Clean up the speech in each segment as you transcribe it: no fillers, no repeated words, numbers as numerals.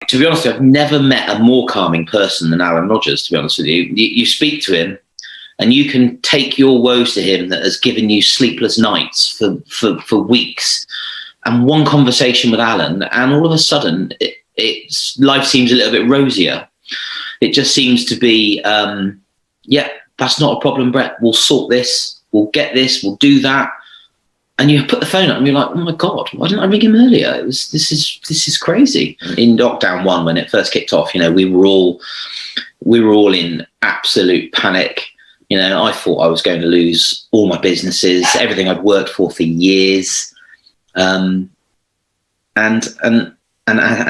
To be honest, I've never met a more calming person than Alan Rogers, to be honest with you. You speak to him and you can take your woes to him that has given you sleepless nights for weeks. And one conversation with Alan, and all of a sudden, life seems a little bit rosier. It just seems to be, that's not a problem, Brett. We'll sort this. We'll get this. We'll do that. And you put the phone up and you're like, oh my God, why didn't I ring him earlier? This is crazy. In lockdown 1, when it first kicked off, we were all in absolute panic. I thought I was going to lose all my businesses, everything I'd worked for years. And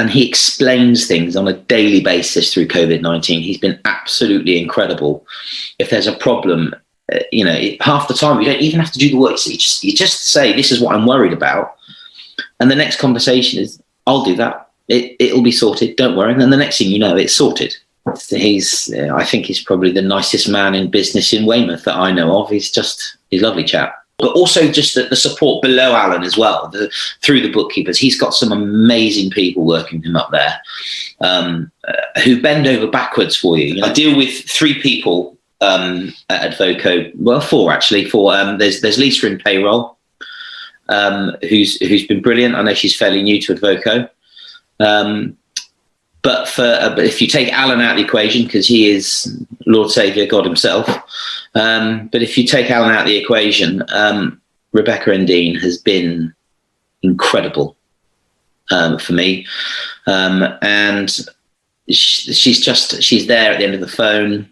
he explains things on a daily basis through COVID-19. He's been absolutely incredible. If there's a problem, half the time you don't even have to do the work. You just say, this is what I'm worried about. And the next conversation is, I'll do that. It'll be sorted. Don't worry. And then the next thing you know, it's sorted. I think he's probably the nicest man in business in Weymouth that I know of. He's a lovely chap. But also just the support below Alan as well, through the bookkeepers. He's got some amazing people working him up there who bend over backwards for you. I deal with 3 people at Advoco. Well, 4 actually. There's Lisa in payroll, who's been brilliant. I know she's fairly new to Advoco. But if you take Alan out of the equation, because he is Lord Saviour, God himself, but if you take Alan out of the equation, Rebecca Endine has been incredible for me. And she's there at the end of the phone.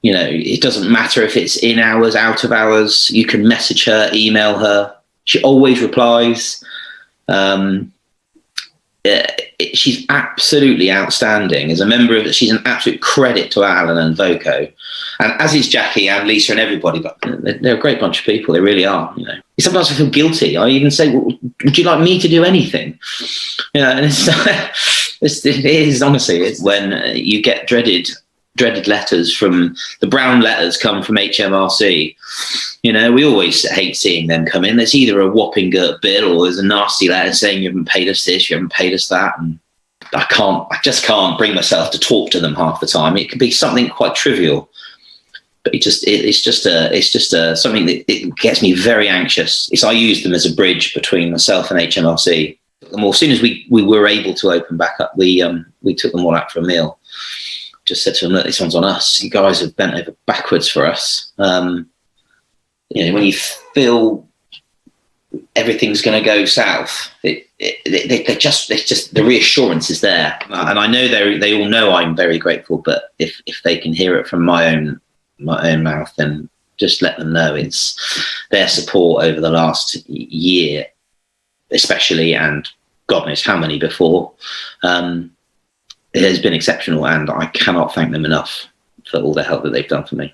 It doesn't matter if it's in hours, out of hours. You can message her, email her. She always replies. She's absolutely outstanding as a member. She's an absolute credit to Alan and Voco, and as is Jackie and Lisa and everybody. But they're a great bunch of people. They really are. Sometimes I feel guilty. I even say, well, "Would you like me to do anything?" And it is honestly. It's when you get dreaded letters from the brown letters come from HMRC. We always hate seeing them come in. There's either a whopping bill or there's a nasty letter saying you haven't paid us this, you haven't paid us that. And I just can't bring myself to talk to them half the time. It could be something quite trivial, but it's just something that it gets me very anxious. I use them as a bridge between myself and HMRC. And as soon as we were able to open back up, we took them all out for a meal. Just said to them, look, this one's on us. You guys have bent over backwards for us. When you feel everything's going to go south, the reassurance is there. And I know they all know I'm very grateful, but if they can hear it from my own mouth, then just let them know it's their support over the last year, especially, and God knows how many before. It has been exceptional, and I cannot thank them enough for all the help that they've done for me.